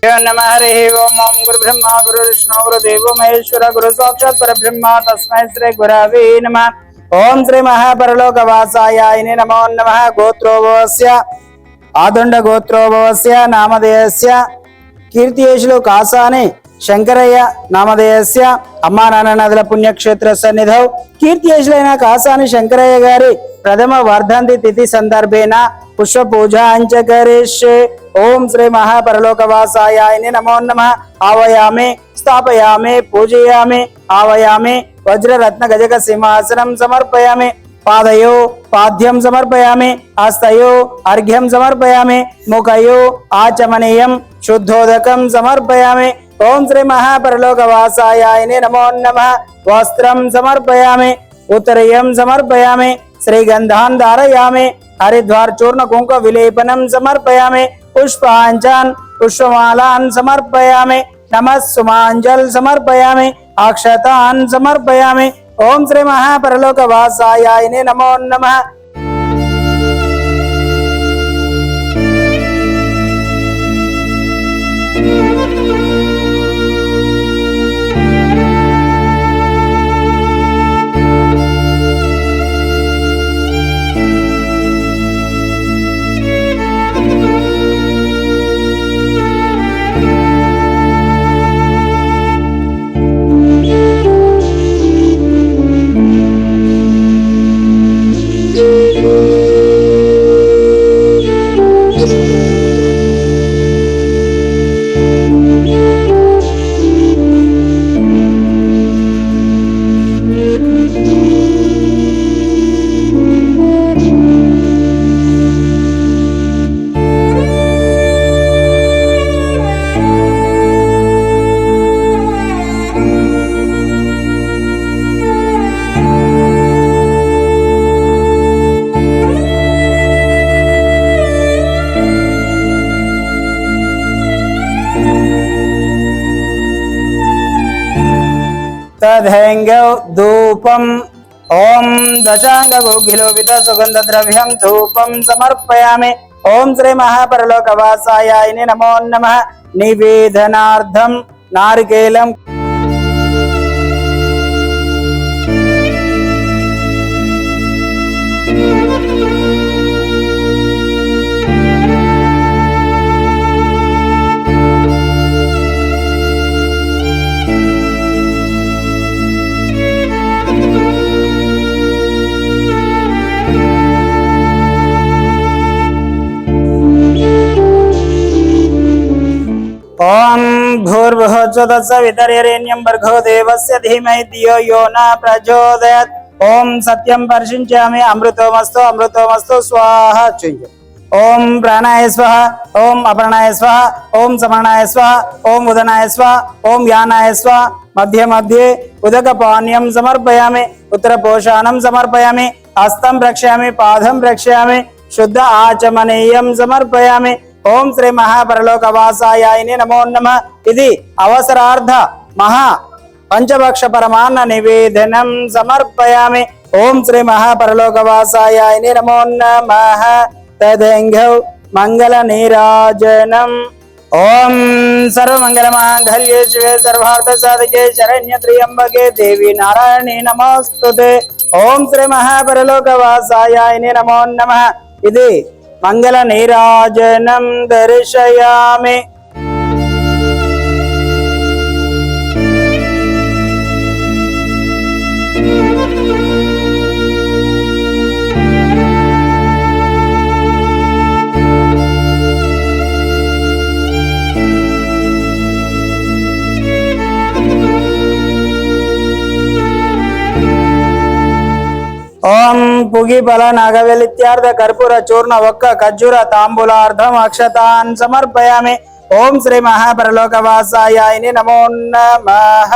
नमः हरिः ओम ओम गुरु ब्रह्मा गुरु विष्णु गुरु देवो महेश्वर गुरु साक्षात् परब्रह्म तस्मै श्री गुरवे नमः। ओम श्री महापरलोकवासायाय नमो नमः। गोत्रोभवस्य आदुंड गोत्रोभवस्य नामधेयस्य कीर्तियेशुलु कासानि శంకరయ్య నామధేయస్య అమ్మా నాన్ననదుల పుణ్యక్షేత్ర సన్నిధౌ కీర్తియశులైన కాసాని శంకరయ్య గారి ప్రథమ వర్ధంతి తిథి సందర్భేన పుష్ప పూజాంచ కరిష్యే। ఓం శ్రీ మహాపరలోకవాసాయాయ నమో నమః। ఆవయామి స్థాపయామి పూజయామి ఆవయామి వజ్రరత్న గజక సింహాసనం సమర్పయామి। పాదయో పాద్యం సమర్పయామి హస్తయో అర్ఘ్యం సమర్పయామి ముఖయో ఆచమనీయం శుద్ధోదకం సమర్పయామి। ఓం శ్రీ మహాపరలోకవాసాయాయ నమో నమః। వస్త్రం సమర్పయామి ఉత్తరీయం సమర్పయామి శ్రీగంధాన్ ధారయామి హరిద్వార్ చూర్ణ కుంకుమ విలేపనం సమర్పయామి। పుష్పాంజన్ పుష్పమాలాన్ సమర్పయామి నమస్సుమాంజల్ సమర్పయామి అక్షతాన్ సమర్పయామి। ఓం శ్రీ మహాపరలోకవాసాయాయ నమో నమః। तदेंगौ धूपम ओम दशांग गुग्गिलोपित सुगंध द्रव्यम धूपम समर्पयामि। ओम श्री महापरलोकवासायाय नमो नमः। निवेदनार्थम नारिकेलम ओम भूर्भुवः तत्सवितुर्वरेण्यं भर्गो देवस्य धीमहि धियो यो न प्रचोदयात्। ओम सत्यं वर्षिंचामि अमृतोमस्तु अमृतोमस्तु स्वाहा। ओम प्राणाय स्वाहा ओम अपर्णाय स्वाहा ओम समर्णाय स्वाहा ओम उदनाय स्वाहा ओम यानाय स्वाहा। मध्ये मध्ये उदकपानीयं समर्पयामि उत्तरपोषाणं समर्पयामि हस्तं रक्षयामि पादं रक्षयामि शुद्ध आचमनीयं समर्पयामि। ओम श्री महापरलोकवासायाय नमो नमः। इति अवसरार्थ महा पंचभक्ष परमान्न निवेदनं समर्पयामि। ओम श्री महापरलोकवासायाय नमो नमः। तदेंगौ मंगल नीराजनम्। ओम सर्वमंगलमांगल्ये शिवे सर्वार्थ साधके शरण्ये त्र्यंबके देवी नारायणी नमोस्तुते। ओम श्री महापरलोकवासायाय नमो नमः। इति मंगल नीराजनं दर्शयामि। ओम पुगिफल नागवेलित्यार्थ कर्पूर चूर्ण वक्क खज्जूर तांबूलार्धम अक्षतान् समर्पयामि। ओम श्री महापरलोकवासायाय नमो नमः।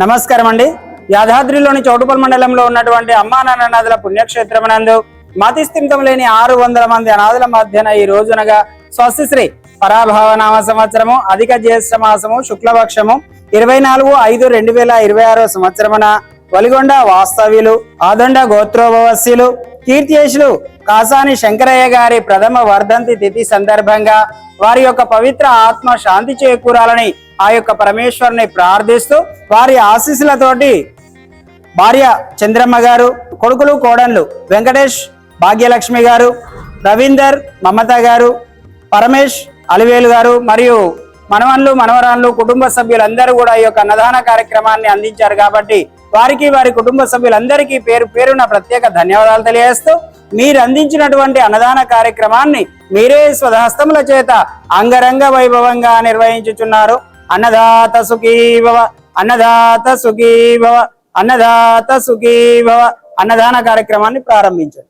నమస్కారం అండి। యాదాద్రిలోని చౌటుపల్ మండలంలో ఉన్నటువంటి అమ్మా నాన్న నదుల పుణ్యక్షేత్రమునందు మతిస్థిమితం లేని 600 మంది అనాథుల మధ్యన ఈ రోజునగా స్వస్తిశ్రీ పరాభావనామ సంవత్సరము అధిక జ్యేష్ఠ మాసము శుక్లపక్షము 24/5/2026 సంవత్సరమున వలిగొండ వాస్తవ్యులు, ఆదొండ గోత్రోభవస్యులు, కీర్తిశేషులు కాసాని శంకరయ్య గారి ప్రథమ వర్ధంతి తిథి సందర్భంగా వారి యొక్క పవిత్ర ఆత్మ శాంతి చేకూరాలని ఆ యొక్క పరమేశ్వరుని ప్రార్థిస్తూ వారి ఆశీస్సులతోటి భార్య చంద్రమ్మ గారు, కొడుకులు కోడన్లు వెంకటేష్, భాగ్యలక్ష్మి గారు, రవీందర్, మమత గారు, పరమేష్, అలివేలు గారు మరియు మనవన్లు మనవరాన్లు కుటుంబ సభ్యులందరూ కూడా ఈ యొక్క అన్నదాన కార్యక్రమాన్ని అందించారు కాబట్టి వారికి వారి కుటుంబ సభ్యులందరికీ పేరు పేరున ప్రత్యేక ధన్యవాదాలు తెలియజేస్తూ మీరు అందించినటువంటి అన్నదాన కార్యక్రమాన్ని మీరే స్వహస్తముల చేత అంగరంగ వైభవంగా నిర్వహించుచున్నారు. అన్నదాత సుఖీభవ, అన్నదాత సుఖీభవ, అన్నదాత సుఖీభవ. అన్నదాన కార్యక్రమాన్ని ప్రారంభించారు.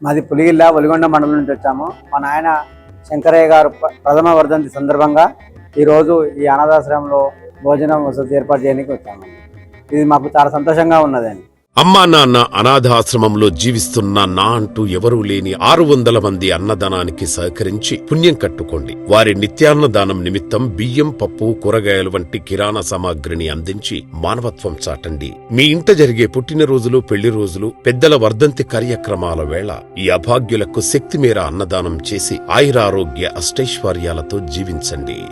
మాది పులిగిల్ల వలిగొండ మండలం నుంచి వచ్చాము. మా నాయన శంకరయ్య గారు ప్రథమ వర్ధంతి సందర్భంగా ఈరోజు ఈ అనాథాశ్రమంలో భోజనం వసతి ఏర్పాటు చేయడానికి వచ్చాము. ఇది మాకు చాలా సంతోషంగా ఉన్నదండి. అమ్మా నాన్న అనాథాశ్రమంలో జీవిస్తున్న నా అంటూ ఎవరూ లేని 600 మంది అన్నదానానికి సహకరించి పుణ్యం కట్టుకోండి. వారి నిత్యాన్నదానం నిమిత్తం బియ్యం, పప్పు, కూరగాయలు వంటి కిరాణా సామాగ్రిని అందించి మానవత్వం చాటండి. మీ ఇంట జరిగే పుట్టినరోజులు, పెళ్లి రోజులు, పెద్దల వర్ధంతి కార్యక్రమాల వేళ ఈ అభాగ్యులకు శక్తి మేర అన్నదానం చేసి ఆయురారోగ్య అష్టైశ్వర్యాలతో జీవించండి.